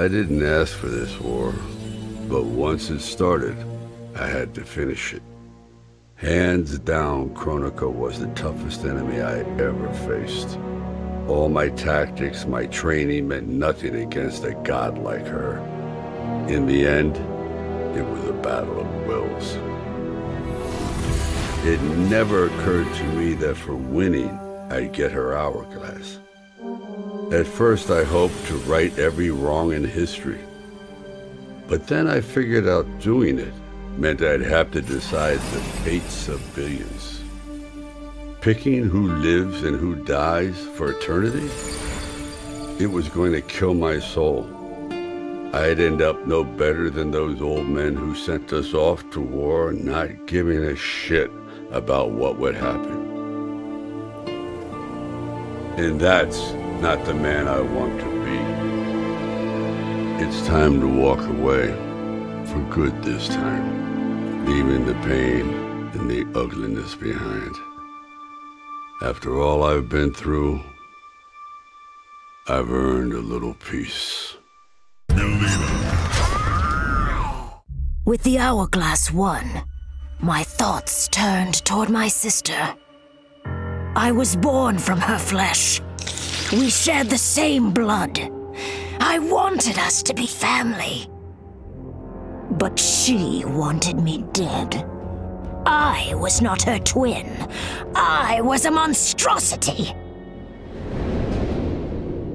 I didn't ask for this war, but once it started, I had to finish it. Hands down, KRONIKA was the toughest enemy I ever faced. All my tactics, my training meant nothing against a god like her. In the end, it was a battle of wills. It never occurred to me that for winning, I'd get her hourglass. At first, I hoped to right every wrong in history. But then I figured out doing it meant I'd have to decide the fates of billions. Picking who lives and who dies for eternity? It was going to kill my soul. I'd end up no better than those old men who sent us off to war not giving a shit about what would happen. And that's not the man I want to be. It's time to walk away, for good this time, leaving the pain and the ugliness behind. After all I've been through, I've earned a little peace. With the hourglass won, my thoughts turned toward my sister. I was born from her flesh. We shared the same blood. I wanted us to be family. But she wanted me dead. I was not her twin. I was a monstrosity.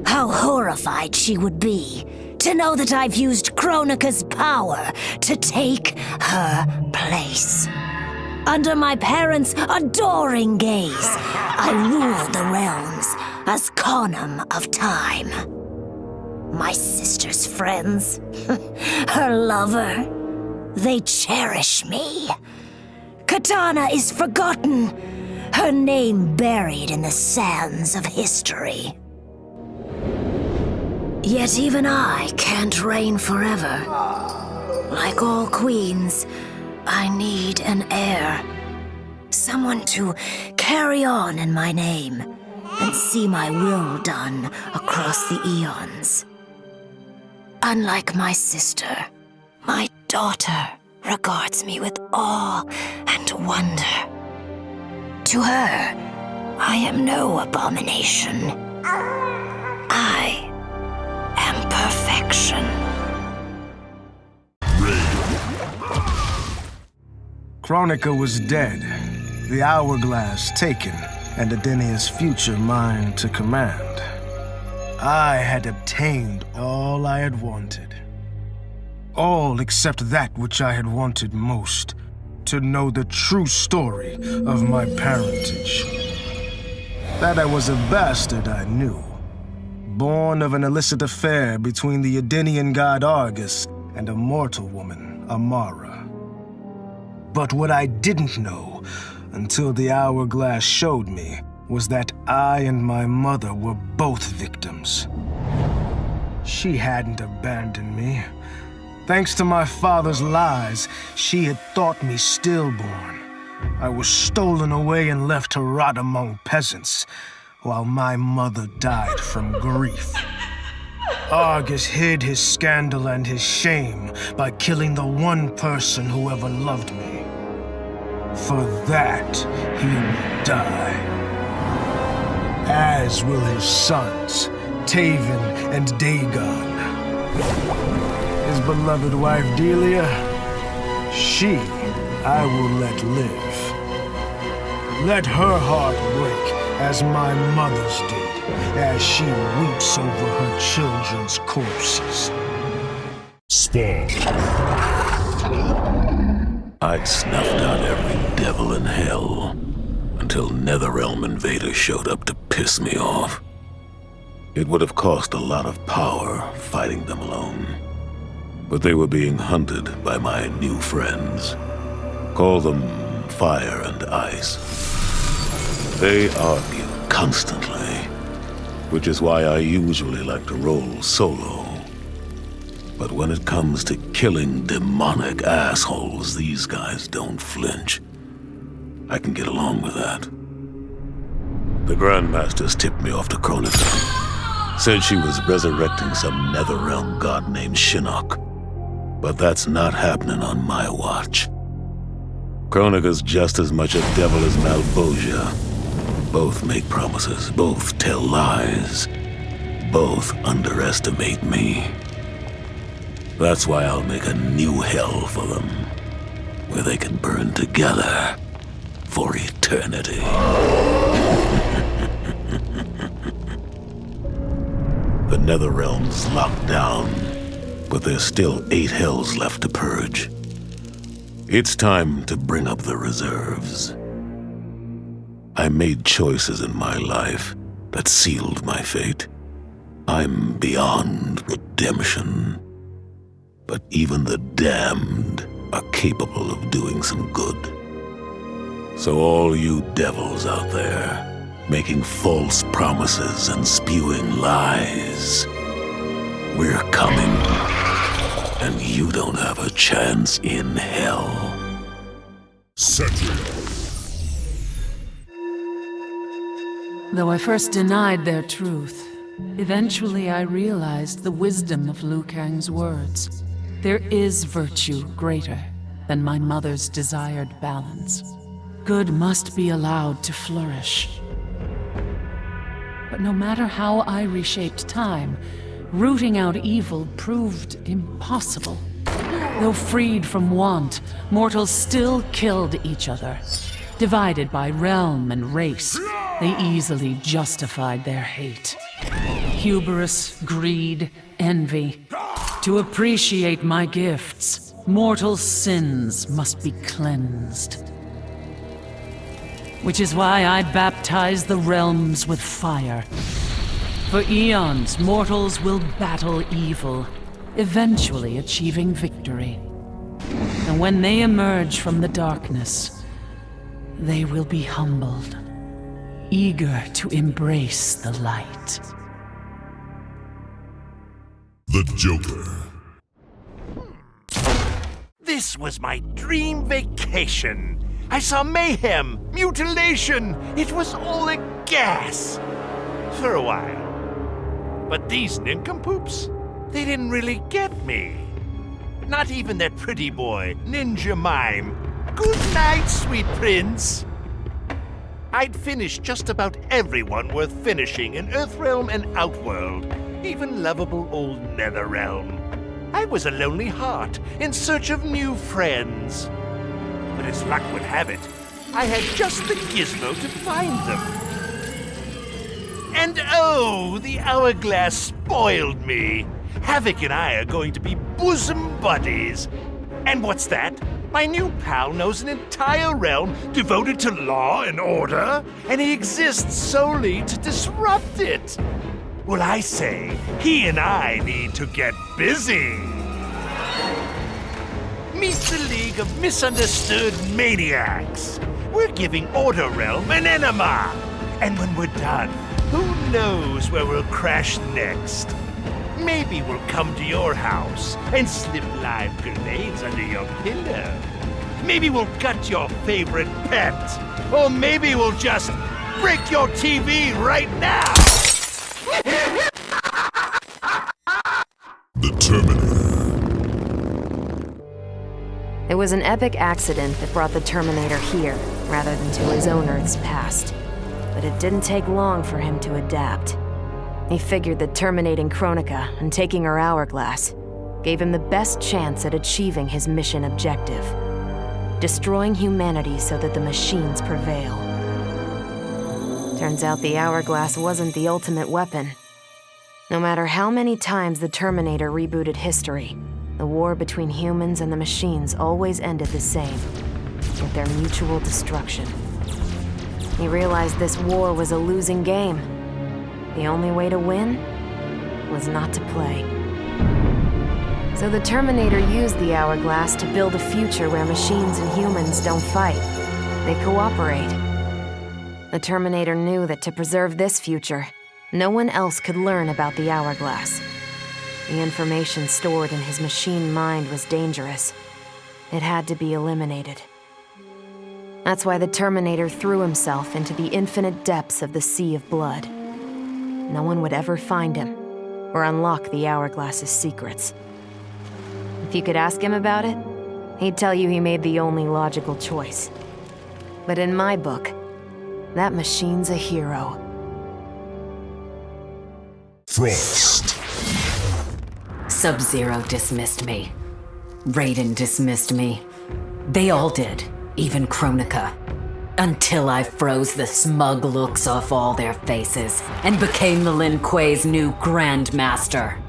How horrified she would be to know that I've used KRONIKA's power to take her place. Under my parents' adoring gaze, I rule the realms as Khanem of Time. My sister's friends, her lover, they cherish me. Kitana is forgotten, her name buried in the sands of history. Yet even I can't reign forever. Like all queens, I need an heir. Someone to carry on in my name and see my will done across the eons. Unlike my sister, my daughter regards me with awe and wonder. To her, I am no abomination. I am perfection. KRONIKA was dead, the hourglass taken, and Edenia's future mine to command. I had obtained all I had wanted. All except that which I had wanted most, to know the true story of my parentage. That I was a bastard I knew, born of an illicit affair between the Edenian god Argus and a mortal woman, Amara. But what I didn't know, until the hourglass showed me, was that I and my mother were both victims. She hadn't abandoned me. Thanks to my father's lies, she had thought me stillborn. I was stolen away and left to rot among peasants, while my mother died from grief. Argus hid his scandal and his shame by killing the one person who ever loved me. For that, he will die. As will his sons, Taven and Dagon. His beloved wife Delia, she I will let live. Let her heart break as my mother's did, as she weeps over her children's corpses. Spawn. I'd snuffed out every devil in hell until NetherRealm invaders showed up to piss me off. It would have cost a lot of power fighting them alone. But they were being hunted by my new friends. Call them Fire and Ice. They argue constantly, which is why I usually like to roll solo. But when it comes to killing demonic assholes, these guys don't flinch. I can get along with that. The Grandmasters tipped me off to KRONIKA. Said she was resurrecting some NetherRealm god named Shinnok. But that's not happening on my watch. KRONIKA's just as much a devil as Malbosia. Both make promises, both tell lies, both underestimate me. That's why I'll make a new hell for them, where they can burn together for eternity. The NetherRealm's locked down, but there's still 8 hells left to purge. It's time to bring up the reserves. I made choices in my life that sealed my fate. I'm beyond redemption. But even the damned are capable of doing some good. So all you devils out there, making false promises and spewing lies, we're coming, and you don't have a chance in hell. CETRION. Though I first denied their truth, eventually I realized the wisdom of Liu Kang's words. There is virtue greater than my mother's desired balance. Good must be allowed to flourish. But no matter how I reshaped time, rooting out evil proved impossible. Though freed from want, mortals still killed each other. Divided by realm and race, they easily justified their hate. Hubris, greed, envy. To appreciate my gifts, mortal sins must be cleansed. Which is why I baptize the realms with fire. For eons, mortals will battle evil, eventually achieving victory. And when they emerge from the darkness, they will be humbled, eager to embrace the light. The Joker. This was my dream vacation. I saw mayhem, mutilation. It was all a gas. For a while. But these nincompoops, they didn't really get me. Not even that pretty boy, Ninja Mime. Good night, sweet prince. I'd finished just about everyone worth finishing in Earthrealm and Outworld, even lovable old NetherRealm. I was a lonely heart in search of new friends. But as luck would have it, I had just the gizmo to find them. And oh, the hourglass spoiled me. Havoc and I are going to be bosom buddies. And what's that? My new pal knows an entire realm devoted to law and order, and he exists solely to disrupt it. Well, I say, he and I need to get busy. Meet the League of Misunderstood Maniacs. We're giving Order Realm an enema. And when we're done, who knows where we'll crash next? Maybe we'll come to your house and slip live grenades under your pillow. Maybe we'll gut your favorite pet. Or maybe we'll just break your TV right now. The Terminator. It was an epic accident that brought the Terminator here, rather than to his own Earth's past. But it didn't take long for him to adapt. He figured that terminating KRONIKA and taking her hourglass gave him the best chance at achieving his mission objective. Destroying humanity so that the machines prevail. Turns out the hourglass wasn't the ultimate weapon. No matter how many times the Terminator rebooted history, the war between humans and the machines always ended the same, with their mutual destruction. He realized this war was a losing game. The only way to win was not to play. So the Terminator used the hourglass to build a future where machines and humans don't fight. They cooperate. The Terminator knew that to preserve this future, no one else could learn about the hourglass. The information stored in his machine mind was dangerous. It had to be eliminated. That's why the Terminator threw himself into the infinite depths of the Sea of Blood. no one would ever find him or unlock the Hourglass's secrets. If you could ask him about it, he'd tell you he made the only logical choice. But in my book, that machine's a hero. Frost. Sub-Zero dismissed me. Raiden dismissed me. They all did, even KRONIKA. Until I froze the smug looks off all their faces and became the Lin Kuei's new Grandmaster.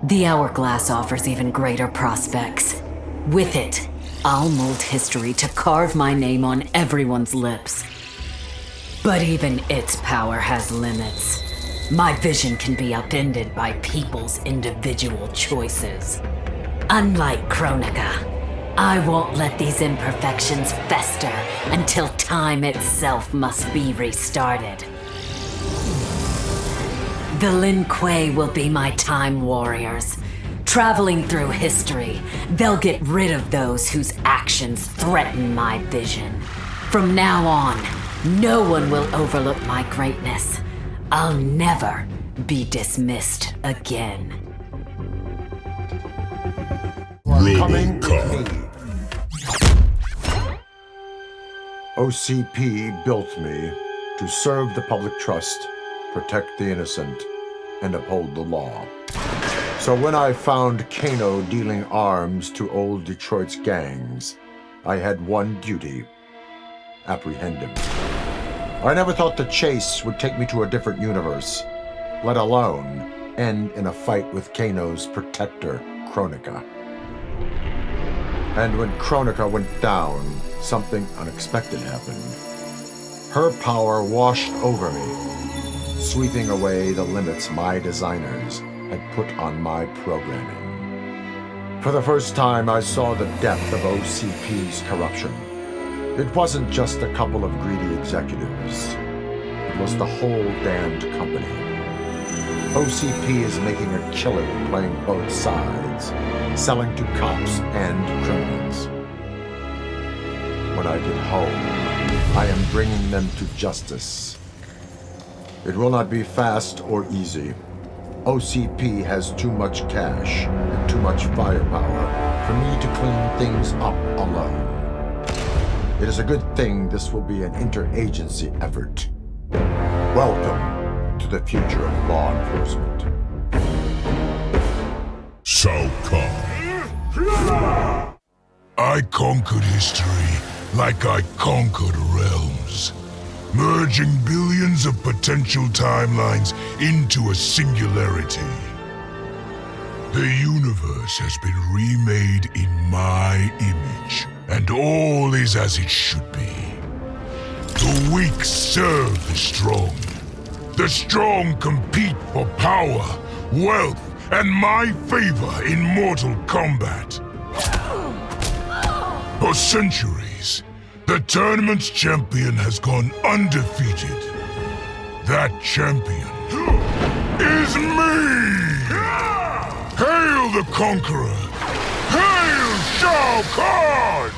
The Hourglass offers even greater prospects. With it, I'll mold history to carve my name on everyone's lips. But even its power has limits. My vision can be upended by people's individual choices. Unlike KRONIKA, I won't let these imperfections fester until time itself must be restarted. The Lin Kuei will be my time warriors. Traveling through history, they'll get rid of those whose actions threaten my vision. From now on, no one will overlook my greatness. I'll never be dismissed again. ROBOCOP. OCP built me to serve the public trust, protect the innocent, and uphold the law. So when I found KANO dealing arms to old Detroit's gangs, I had one duty: apprehend him. I never thought the chase would take me to a different universe, let alone end in a fight with KANO's protector, KRONIKA. And when KRONIKA went down, something unexpected happened. Her power washed over me, sweeping away the limits my designers had put on my programming. For the first time, I saw the depth of OCP's corruption. It wasn't just a couple of greedy executives. It was the whole damned company. OCP is making a killing playing both sides, selling to cops and criminals. When I get home, I am bringing them to justice. It will not be fast or easy. OCP has too much cash and too much firepower for me to clean things up alone. It is a good thing this will be an interagency effort. Welcome to the future of law enforcement. SHAO Kahn. I conquered history like I conquered realms, merging billions of potential timelines into a singularity. The universe has been remade in my image, and all is as it should be. The weak serve the strong. The strong compete for power, wealth, and my favor in Mortal Kombat. For centuries, the tournament's champion has gone undefeated. That champion is me! Hail the conqueror! Hail SHAO Kahn!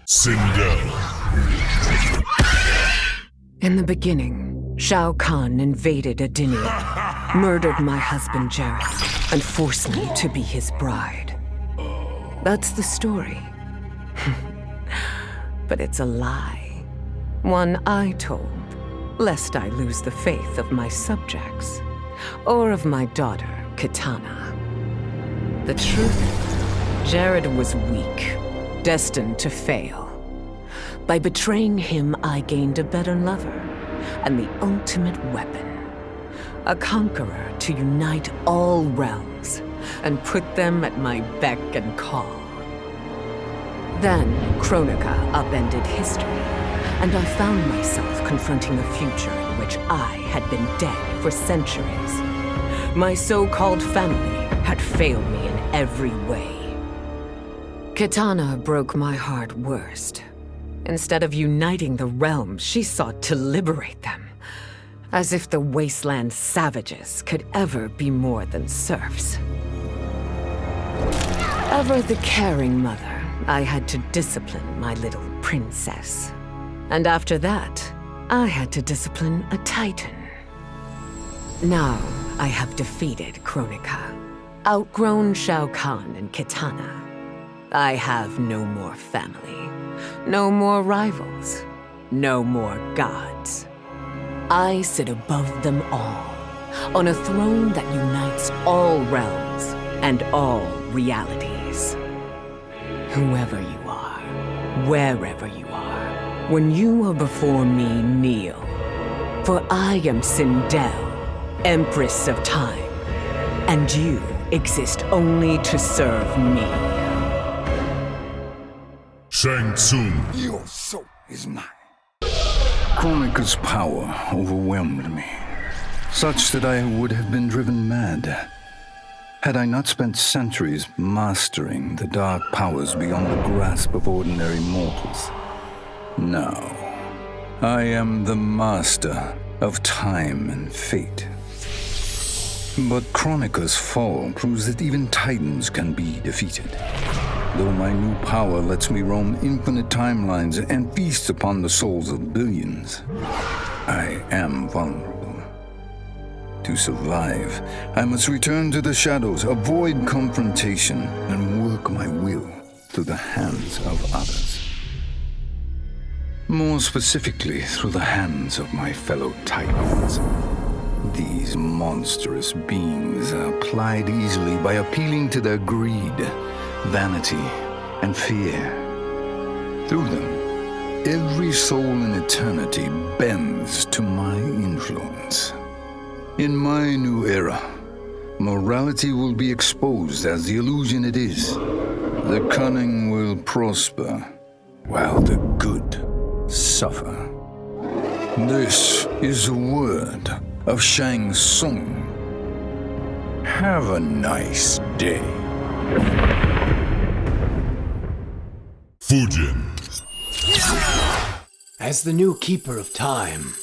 SINDEL. In the beginning, SHAO Kahn invaded Adenia, murdered my husband GERAS, and forced me to be his bride. That's the story. But it's a lie. One I told, lest I lose the faith of my subjects, or of my daughter, KITANA. The truth, Jared was weak, destined to fail. By betraying him, I gained a better lover, and the ultimate weapon. A conqueror to unite all realms, and put them at my beck and call. Then, KRONIKA upended history, and I found myself confronting a future in which I had been dead for centuries. My so-called family had failed me in every way. KITANA broke my heart worst. Instead of uniting the realms, she sought to liberate them. As if the wasteland savages could ever be more than serfs. Ever the caring mother, I had to discipline my little princess. And after that, I had to discipline a titan. Now, I have defeated KRONIKA, outgrown Shao Kahn and Kitana. I have no more family, no more rivals, no more gods. I sit above them all, on a throne that unites all realms and all realities. Whoever you are, wherever you are, when you are before me, kneel. For I am SINDEL, Empress of Time, and you exist only to serve me. Shang Tsung. Your soul is mine. KRONIKA's power overwhelmed me, such that I would have been driven mad had I not spent centuries mastering the dark powers beyond the grasp of ordinary mortals. Now, I am the master of time and fate. But KRONIKA's fall proves that even titans can be defeated. Though my new power lets me roam infinite timelines and feast upon the souls of billions, I am vulnerable. To survive, I must return to the shadows, avoid confrontation, and work my will through the hands of others. More specifically, through the hands of my fellow titans. These monstrous beings are plied easily by appealing to their greed, vanity, and fear. Through them, every soul in eternity bends to my influence. In my new era, morality will be exposed as the illusion it is. The cunning will prosper, while the good suffer. This is the word of Shang Tsung. Have a nice day. FUJIN. As the new Keeper of Time,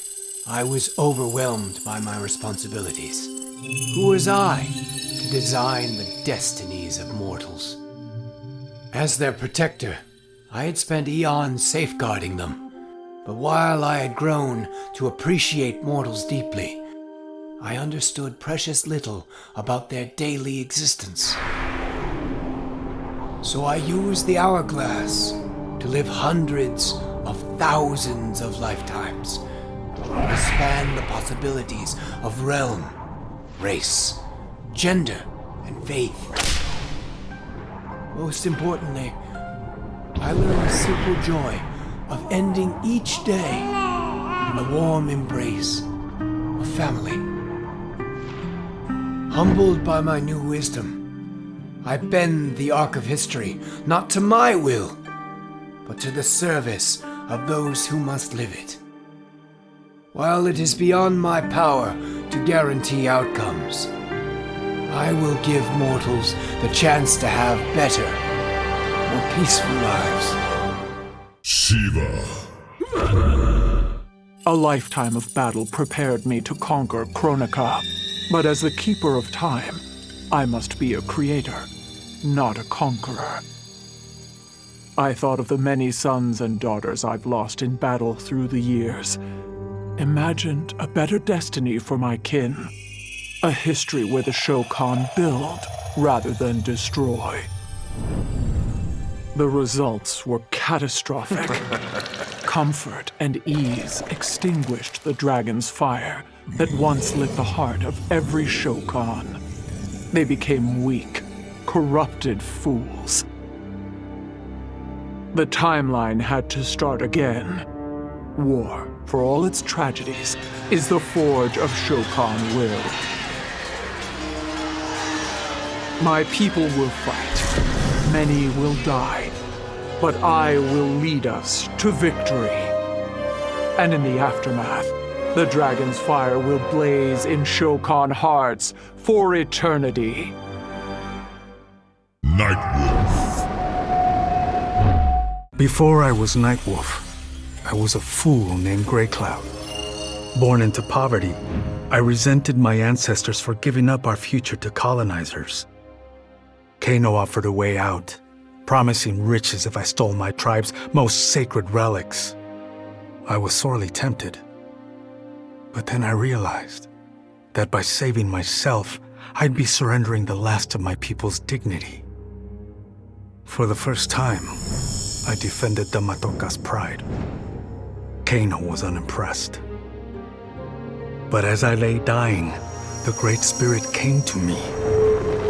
I was overwhelmed by my responsibilities. Who was I to design the destinies of mortals? As their protector, I had spent eons safeguarding them. But while I had grown to appreciate mortals deeply, I understood precious little about their daily existence. So I used the hourglass to live hundreds of thousands of lifetimes, to span the possibilities of realm, race, gender, and faith. Most importantly, I learned the simple joy of ending each day in the warm embrace of family. Humbled by my new wisdom, I bend the arc of history, not to my will, but to the service of those who must live it. While it is beyond my power to guarantee outcomes, I will give mortals the chance to have better, more peaceful lives. SHEEVA. A lifetime of battle prepared me to conquer KRONIKA, but as the Keeper of Time, I must be a creator, not a conqueror. I thought of the many sons and daughters I've lost in battle through the years, imagined a better destiny for my kin, a history where the Shokan build rather than destroy. The results were catastrophic. Comfort and ease extinguished the dragon's fire that once lit the heart of every Shokan. They became weak, corrupted fools. The timeline had to start again. War, for all its tragedies, is the forge of Shokan will. My people will fight. Many will die. But I will lead us to victory. And in the aftermath, the dragon's fire will blaze in Shokan hearts for eternity. Nightwolf. Before I was Nightwolf, I was a fool named Grey Cloud. Born into poverty, I resented my ancestors for giving up our future to colonizers. KANO offered a way out, promising riches if I stole my tribe's most sacred relics. I was sorely tempted. But then I realized that by saving myself, I'd be surrendering the last of my people's dignity. For the first time, I defended the Matoka's pride. KANO was unimpressed. But as I lay dying, the Great Spirit came to me.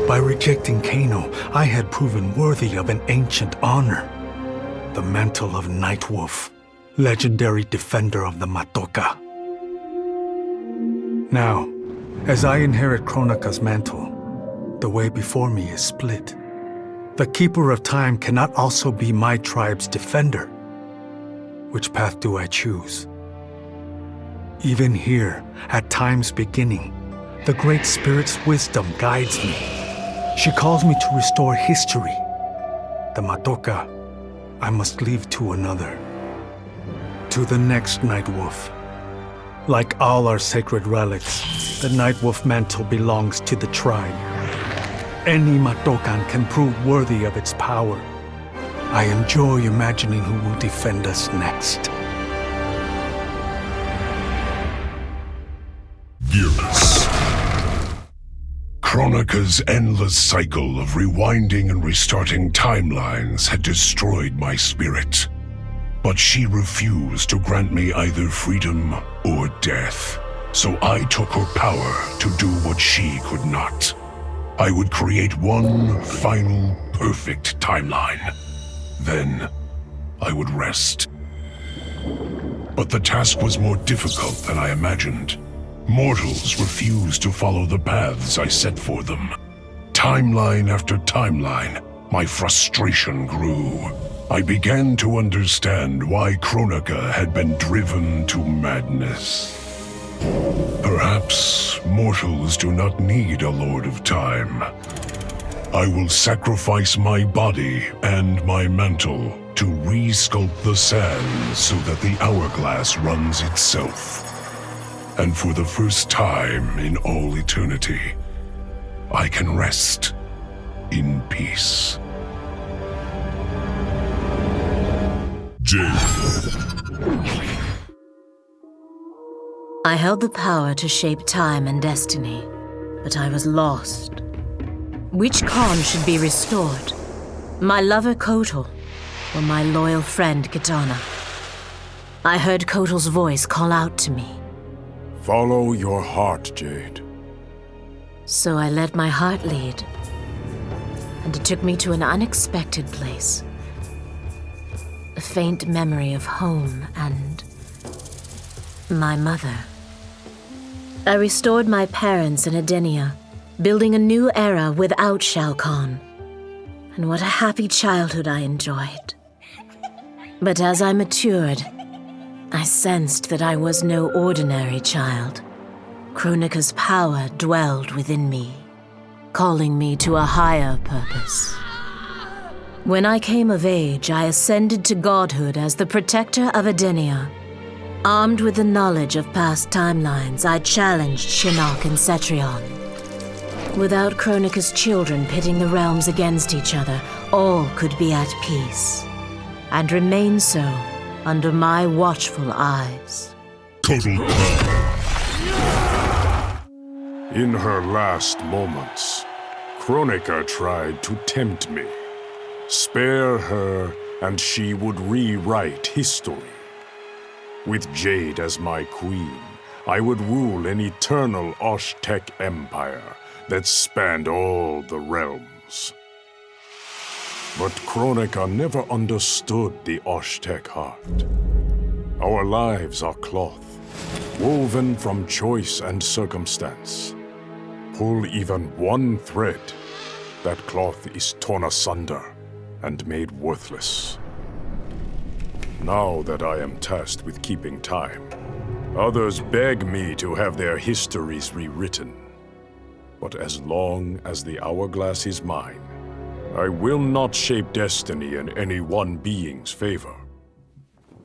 By rejecting KANO, I had proven worthy of an ancient honor. The mantle of Nightwolf, legendary defender of the Matoka. Now, as I inherit KRONIKA's mantle, the way before me is split. The Keeper of Time cannot also be my tribe's defender. Which path do I choose? Even here, at time's beginning, the Great Spirit's wisdom guides me. She calls me to restore history. The Matoka, I must leave to another. To the next Nightwolf. Like all our sacred relics, the Nightwolf mantle belongs to the tribe. Any Matokan can prove worthy of its power. I enjoy imagining who will defend us next. GERAS. KRONIKA's endless cycle of rewinding and restarting timelines had destroyed my spirit. But she refused to grant me either freedom or death. So I took her power to do what she could not. I would create one final, perfect timeline. Then, I would rest. But the task was more difficult than I imagined. Mortals refused to follow the paths I set for them. Timeline after timeline, my frustration grew. I began to understand why KRONIKA had been driven to madness. Perhaps mortals do not need a Lord of Time. I will sacrifice my body and my mantle to re-sculpt the sands so that the hourglass runs itself. And for the first time in all eternity, I can rest in peace. JADE. I held the power to shape time and destiny, but I was lost. Which KAHN should be restored? My lover KOTAL, or my loyal friend KITANA? I heard KOTAL's voice call out to me. Follow your heart, Jade. So I let my heart lead, and it took me to an unexpected place. A faint memory of home and my mother. I restored my parents in Edenia, building a new era without Shao Kahn. And what a happy childhood I enjoyed. But as I matured, I sensed that I was no ordinary child. KRONIKA's power dwelled within me, calling me to a higher purpose. When I came of age, I ascended to godhood as the protector of Edenia. Armed with the knowledge of past timelines, I challenged Shinnok and CETRION. Without KRONIKA's children pitting the realms against each other, all could be at peace, and remain so under my watchful eyes. Total power. In her last moments, KRONIKA tried to tempt me. Spare her, and she would rewrite history. With Jade as my queen, I would rule an eternal Osh-Tech empire that spanned all the realms. But KRONIKA never understood the Osh-Tech heart. Our lives are cloth, woven from choice and circumstance. Pull even one thread, that cloth is torn asunder and made worthless. Now that I am tasked with keeping time, others beg me to have their histories rewritten. But as long as the hourglass is mine, I will not shape destiny in any one being's favor.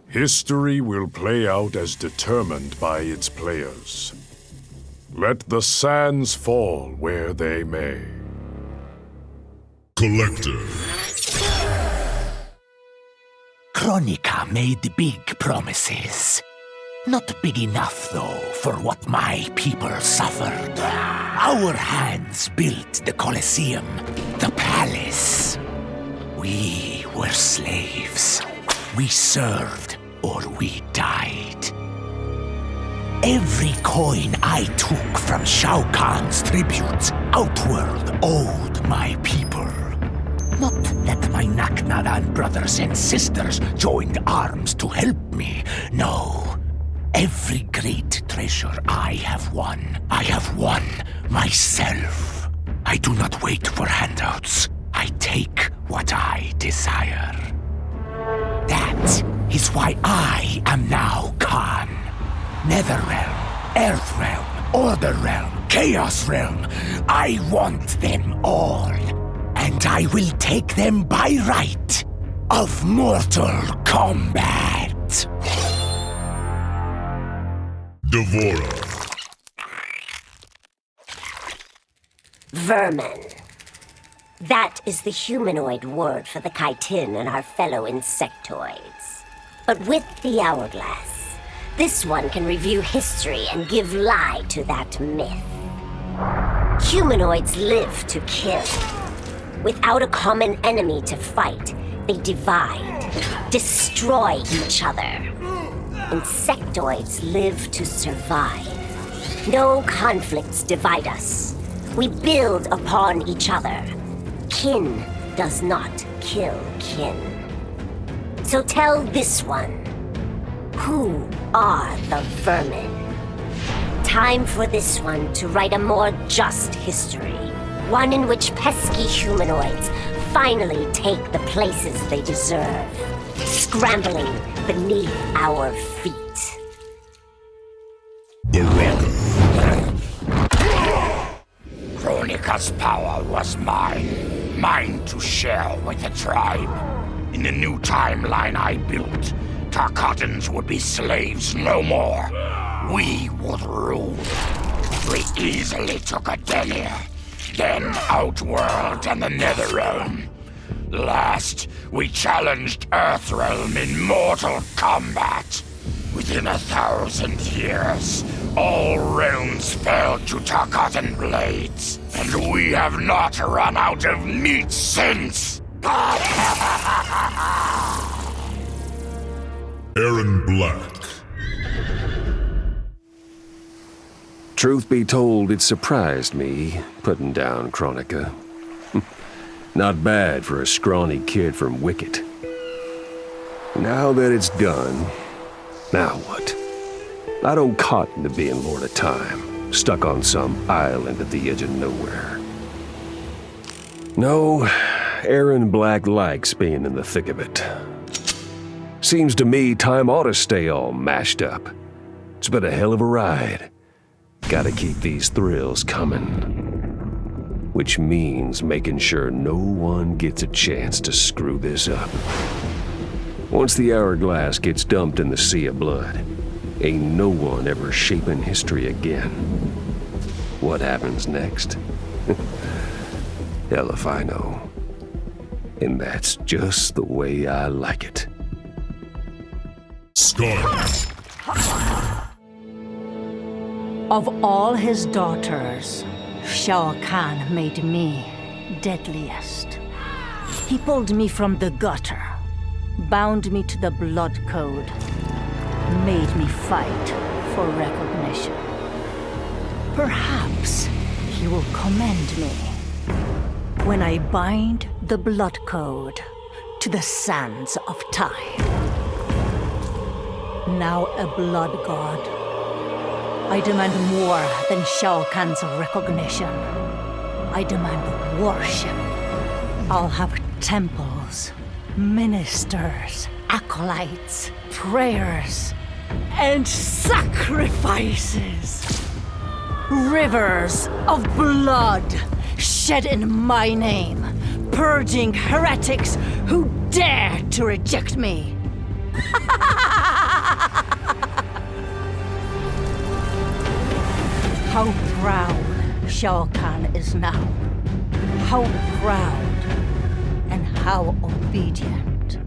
History will play out as determined by its players. Let the sands fall where they may. Collector. KRONIKA made big promises. Not big enough, though, for what my people suffered. Our hands built the Colosseum, the palace. We were slaves. We served or we died. Every coin I took from Shao Kahn's tributes outworld owed my people. Not that my Naknadan brothers and sisters joined arms to help me, no. Every great treasure I have won myself. I do not wait for handouts. I take what I desire. That is why I am now KAHN. NetherRealm, Earthrealm, Order Realm, Chaos Realm. I want them all. And I will take them by right of Mortal Kombat. Vorah. Vermin. That is the humanoid word for the chitin and our fellow insectoids. But with the hourglass, this one can review history and give lie to that myth. Humanoids live to kill. Without a common enemy to fight, they divide, destroy each other. Insectoids live to survive. No conflicts divide us. We build upon each other. Kin does not kill kin. So tell this one, who are the vermin? Time for this one to write a more just history. One in which pesky humanoids finally take the places they deserve, scrambling beneath our feet. KRONIKA's power was mine to share with the tribe. In the new timeline I built, Tarkatans would be slaves no more. We would rule. We easily took Adelia, then Outworld and the NetherRealm. Last, we challenged Earthrealm in Mortal Kombat. Within 1,000 years, all realms fell to Tarkatan blades, and we have not run out of meat since! Aaron Black. Truth be told, it surprised me, putting down KRONIKA. Not bad for a scrawny kid from Wicket. Now that it's done, now what? I don't cotton to being Lord of Time, stuck on some island at the edge of nowhere. No, Aaron Black likes being in the thick of it. Seems to me time ought to stay all mashed up. It's been a hell of a ride. Gotta keep these thrills coming. Which means making sure no one gets a chance to screw this up. Once the hourglass gets dumped in the sea of blood, ain't no one ever shaping history again. What happens next? Hell if I know. And that's just the way I like it. SKARLET. Of all his daughters, Shao Kahn made me deadliest. He pulled me from the gutter, bound me to the blood code, made me fight for recognition. Perhaps he will commend me when I bind the blood code to the sands of time. Now a blood god, I demand more than Shao Kahn's recognition. I demand worship. I'll have temples, ministers, acolytes, prayers, and sacrifices. Rivers of blood shed in my name, purging heretics who dare to reject me. How proud Shao Kahn is now. How proud and how obedient.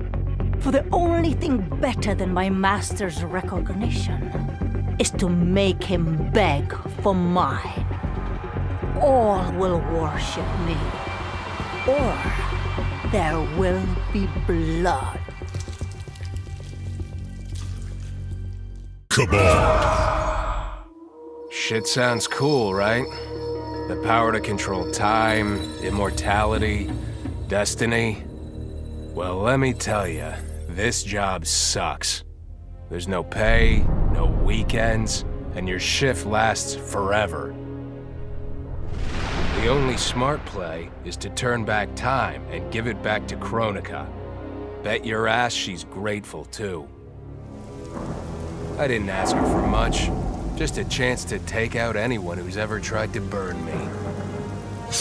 For the only thing better than my master's recognition is to make him beg for mine. All will worship me, or there will be blood. KABAL. Shit sounds cool, right? The power to control time, immortality, destiny. Well, let me tell you, this job sucks. There's no pay, no weekends, and your shift lasts forever. The only smart play is to turn back time and give it back to KRONIKA. Bet your ass she's grateful, too. I didn't ask her for much, just a chance to take out anyone who's ever tried to burn me.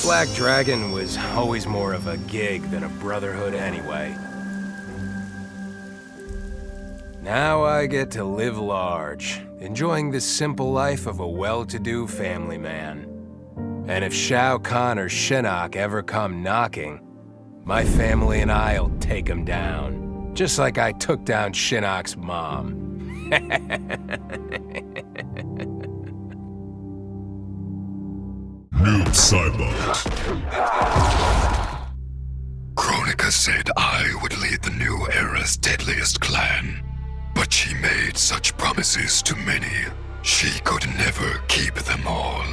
Black Dragon was always more of a gig than a brotherhood anyway. Now I get to live large, enjoying the simple life of a well-to-do family man. And if SHAO, KAHN, or Shinnok ever come knocking, my family and I'll take them down, just like I took down Shinnok's mom. NOOB-SAIBOT. KRONIKA said I would lead the new era's deadliest clan, but she made such promises to many, she could never keep them all.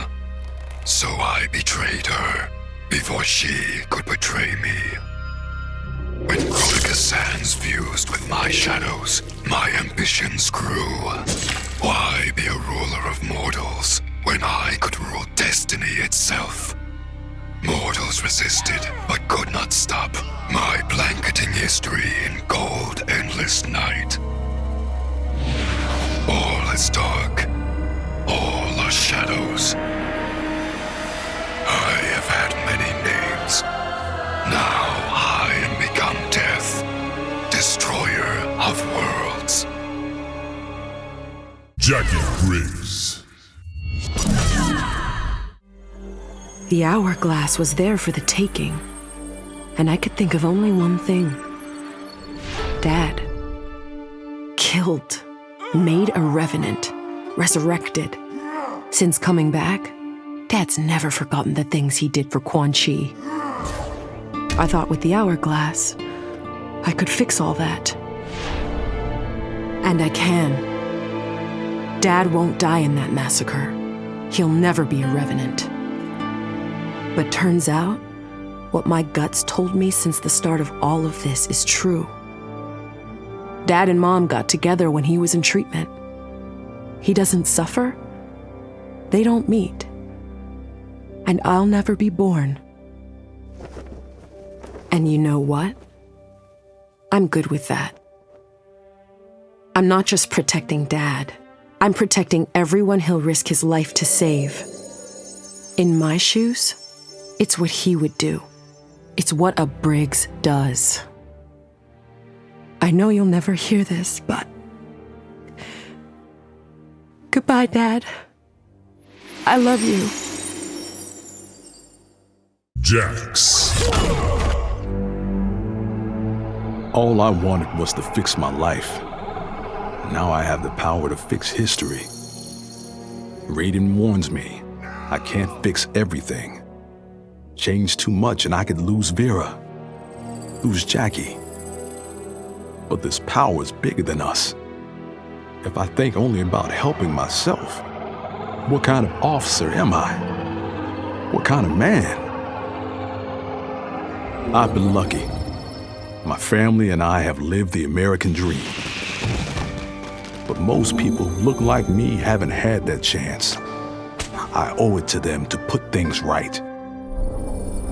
So I betrayed her before she could betray me. When KRONIKA's sands fused with my shadows, my ambitions grew. Why be a ruler of mortals when I could rule destiny itself? Mortals resisted, but could not stop my blanketing history in cold, endless night. All is dark. All are shadows. I have had many names. Now I am become death, destroyer of worlds. Jackie Briggs. The hourglass was there for the taking, and I could think of only one thing. Dad. Killed. Made a revenant. Resurrected. Since coming back, Dad's never forgotten the things he did for Quan Chi. I thought with the hourglass, I could fix all that. And I can. Dad won't die in that massacre. He'll never be a revenant. But turns out, what my guts told me since the start of all of this is true. Dad and Mom got together when he was in treatment. He doesn't suffer. They don't meet. And I'll never be born. And you know what? I'm good with that. I'm not just protecting Dad. I'm protecting everyone he'll risk his life to save. In my shoes, it's what he would do. It's what a Briggs does. I know you'll never hear this, but... Goodbye, Dad. I love you. Jax. All I wanted was to fix my life. Now I have the power to fix history. Raiden warns me, I can't fix everything. Change too much and I could lose Vera, lose Jackie. But this power is bigger than us. If I think only about helping myself, what kind of officer am I? What kind of man? I've been lucky. My family and I have lived the American dream. But most people who look like me haven't had that chance. I owe it to them to put things right.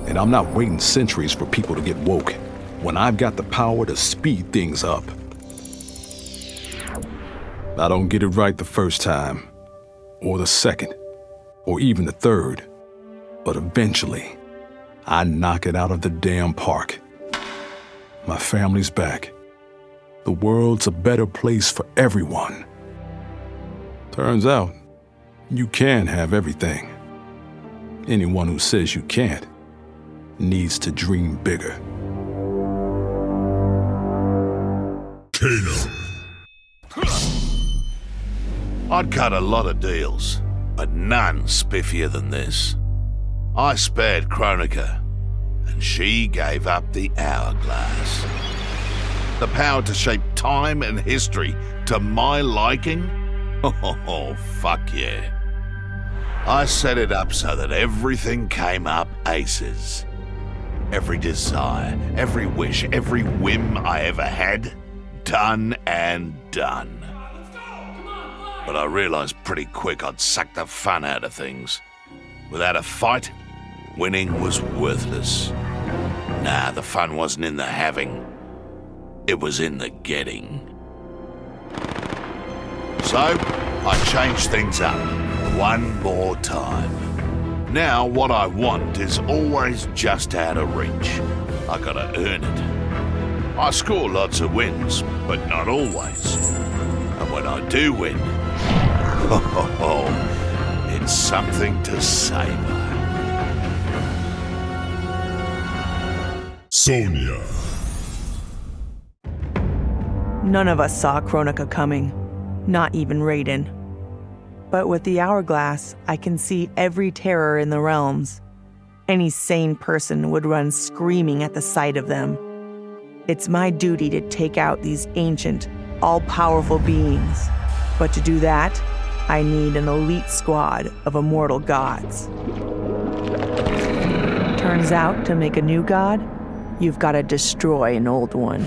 And I'm not waiting centuries for people to get woke when I've got the power to speed things up. I don't get it right the first time, or the second, or even the third, but eventually, I knock it out of the damn park. My family's back. The world's a better place for everyone. Turns out, you can have everything. Anyone who says you can't needs to dream bigger. KANO. I'd cut a lot of deals, but none spiffier than this. I spared KRONIKA, and she gave up the hourglass. The power to shape time and history to my liking? Oh, fuck yeah. I set it up so that everything came up aces. Every desire, every wish, every whim I ever had, done and done. But I realized pretty quick I'd suck the fun out of things. Without a fight, winning was worthless. Nah, the fun wasn't in the having. It was in the getting. So, I changed things up one more time. Now what I want is always just out of reach. I gotta earn it. I score lots of wins, but not always. And when I do win, it's something to savor. Sonya. None of us saw KRONIKA coming, not even Raiden. But with the hourglass, I can see every terror in the realms. Any sane person would run screaming at the sight of them. It's my duty to take out these ancient, all-powerful beings. But to do that, I need an elite squad of immortal gods. Turns out, to make a new god, you've got to destroy an old one.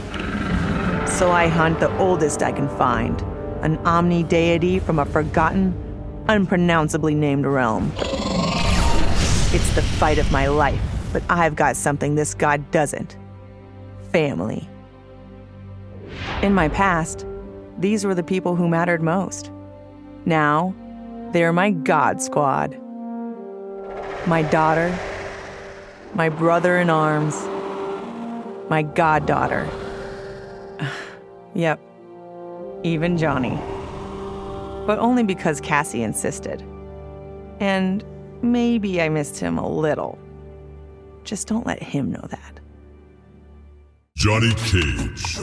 So I hunt the oldest I can find, an omni-deity from a forgotten, unpronounceably named realm. It's the fight of my life, but I've got something this god doesn't. Family. In my past, these were the people who mattered most. Now, they're my god squad. My daughter, my brother in arms, my goddaughter. Yep, even Johnny. But only because Cassie insisted. And maybe I missed him a little. Just don't let him know that. Johnny Cage.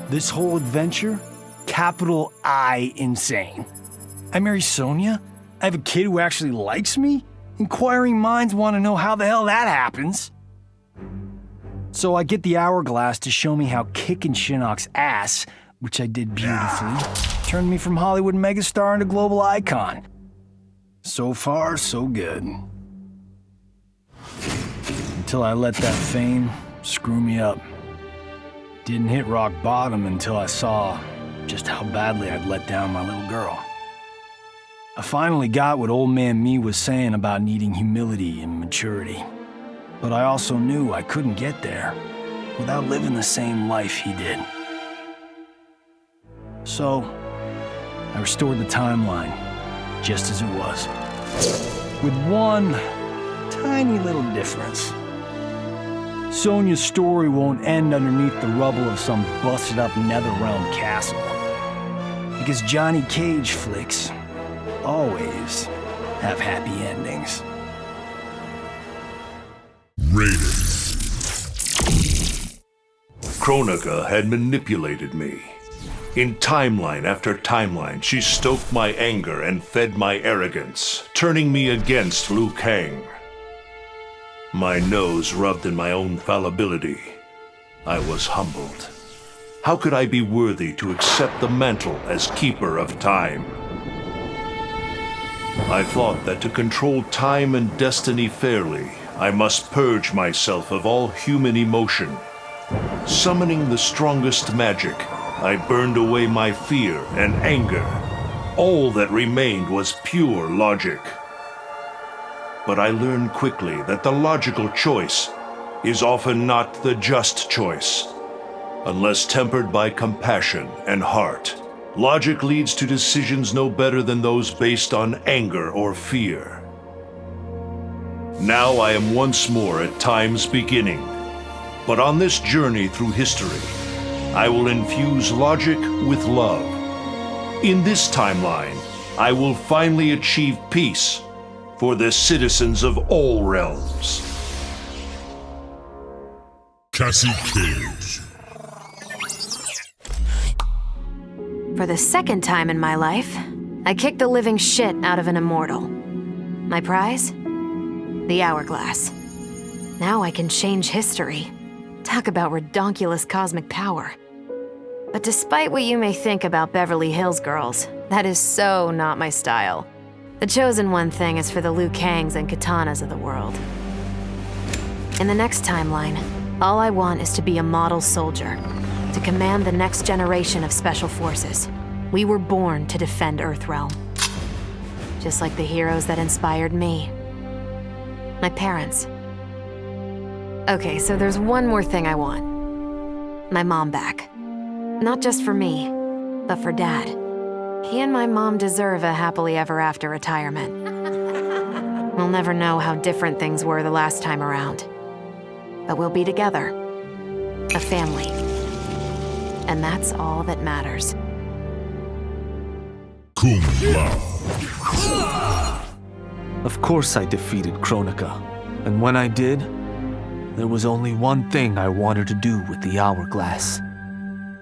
This whole adventure, capital I insane. I marry Sonya? I have a kid who actually likes me? Inquiring minds want to know how the hell that happens. So I get the hourglass to show me how kicking Shinnok's ass, which I did beautifully, turned me from Hollywood megastar into global icon. So far, so good. Until I let that fame screw me up. Didn't hit rock bottom until I saw just how badly I'd let down my little girl. I finally got what old man me was saying about needing humility and maturity. But I also knew I couldn't get there without living the same life he did. So, I restored the timeline, just as it was. With one tiny little difference. Sonya's story won't end underneath the rubble of some busted-up NetherRealm castle. Because Johnny Cage flicks always have happy endings. Raiden. KRONIKA had manipulated me. In timeline after timeline, she stoked my anger and fed my arrogance, turning me against Liu Kang. My nose rubbed in my own fallibility. I was humbled. How could I be worthy to accept the mantle as keeper of time? I thought that to control time and destiny fairly, I must purge myself of all human emotion. Summoning the strongest magic, I burned away my fear and anger. All that remained was pure logic. But I learned quickly that the logical choice is often not the just choice. Unless tempered by compassion and heart, logic leads to decisions no better than those based on anger or fear. Now I am once more at time's beginning. But on this journey through history, I will infuse logic with love. In this timeline, I will finally achieve peace for the citizens of all realms. Cassie kills. For the second time in my life, I kicked the living shit out of an immortal. My prize? The hourglass. Now I can change history. Talk about redonkulous cosmic power. But despite what you may think about Beverly Hills girls, that is so not my style. The chosen one thing is for the Liu Kangs and Kitanas of the world. In the next timeline, all I want is to be a model soldier, to command the next generation of special forces. We were born to defend Earthrealm. Just like the heroes that inspired me. My parents. Okay, so there's one more thing I want. My mom back. Not just for me, but for Dad. He and my mom deserve a happily ever after retirement. We'll never know how different things were the last time around. But we'll be together. A family. And that's all that matters. Kung Lao. Of course I defeated KRONIKA. And when I did, there was only one thing I wanted to do with the hourglass.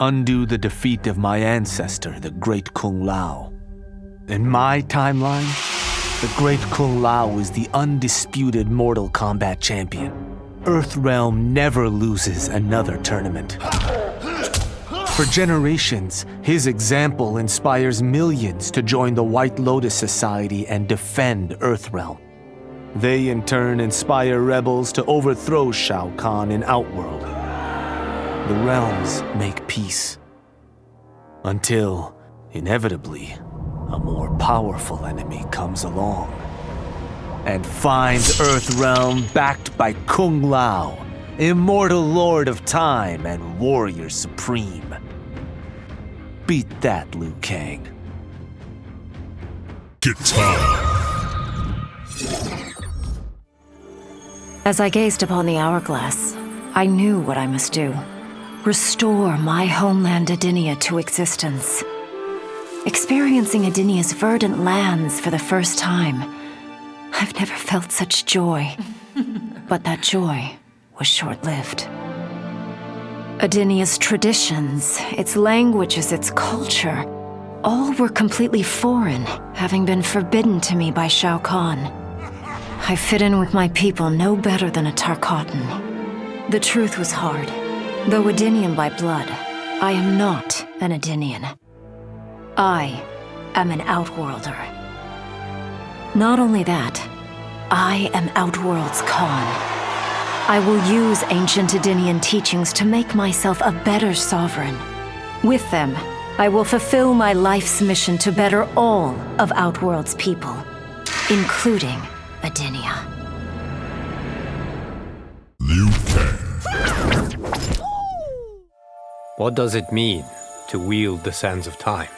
Undo the defeat of my ancestor, the Great Kung Lao. In my timeline, the Great Kung Lao is the undisputed Mortal Kombat champion. Earthrealm never loses another tournament. For generations, his example inspires millions to join the White Lotus Society and defend Earthrealm. They in turn inspire rebels to overthrow Shao Kahn in Outworld. The realms make peace. Until, inevitably, a more powerful enemy comes along and finds Earthrealm backed by Kung Lao, immortal lord of time and warrior supreme. Beat that, Liu Kang. KITANA. As I gazed upon the hourglass, I knew what I must do. Restore my homeland Edenia to existence. Experiencing Edenia's verdant lands for the first time, I've never felt such joy. But that joy was short-lived. Edenia's traditions, its languages, its culture, all were completely foreign, having been forbidden to me by Shao Kahn. I fit in with my people no better than a Tarkatan. The truth was hard. Though Edenian by blood, I am not an Edenian. I am an Outworlder. Not only that, I am Outworld's Khan. I will use ancient Edenian teachings to make myself a better sovereign. With them, I will fulfill my life's mission to better all of Outworld's people, including Edenia. Liu Kang. What does it mean to wield the sands of time?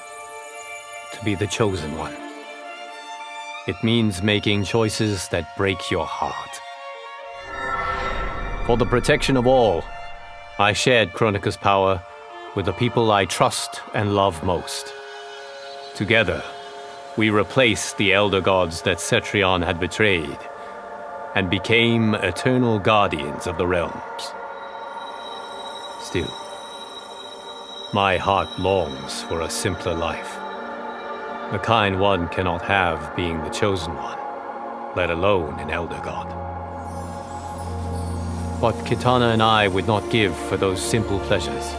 To be the chosen one? It means making choices that break your heart. For the protection of all, I shared KRONIKA's power with the people I trust and love most. Together, we replaced the elder gods that CETRION had betrayed and became eternal guardians of the realms. Still, my heart longs for a simpler life. The kind one cannot have being the chosen one, let alone an elder god. What KITANA and I would not give for those simple pleasures.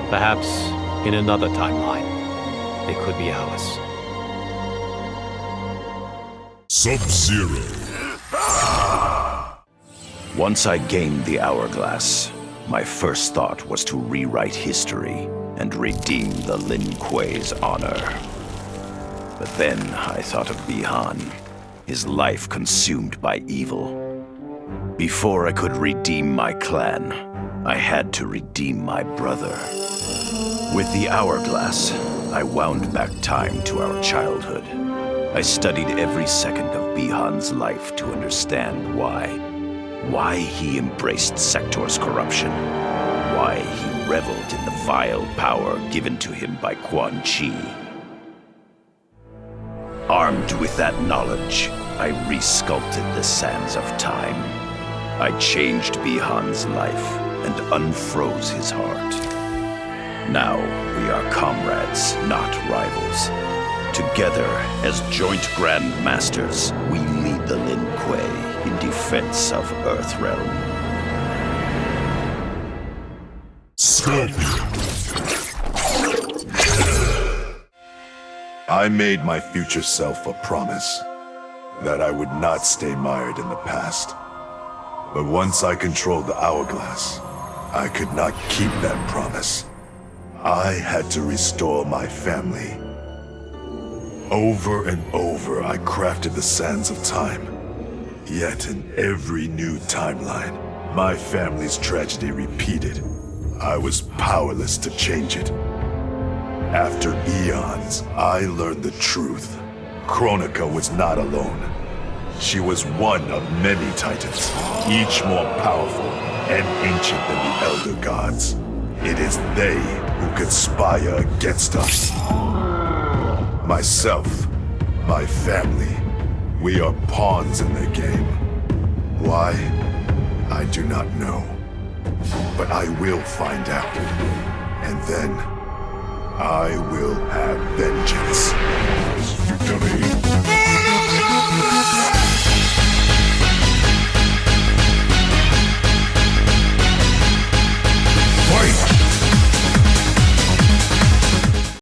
Perhaps in another timeline, they could be ours. Sub-Zero. Once I gained the hourglass, my first thought was to rewrite history and redeem the Lin Kuei's honor. But then I thought of Bi-Han, his life consumed by evil. Before I could redeem my clan, I had to redeem my brother. With the hourglass, I wound back time to our childhood. I studied every second of Bi-Han's life to understand why he embraced Sector's corruption, why he reveled in the vile power given to him by Quan Chi. Armed with that knowledge, I resculpted the sands of time. I changed Bihan's life and unfroze his heart. Now we are comrades, not rivals. Together, as joint Grand Masters, we lead the Lin Kuei in defense of Earthrealm. I made my future self a promise that I would not stay mired in the past. But once I controlled the hourglass, I could not keep that promise. I had to restore my family. Over and over, I crafted the sands of time. Yet in every new timeline, my family's tragedy repeated. I was powerless to change it. After eons, I learned the truth. Kronika was not alone. She was one of many titans, each more powerful and ancient than the Elder Gods. It is they who conspire against us. Myself, my family, we are pawns in their game. Why? I do not know. But I will find out. And then, I will have vengeance. Victory!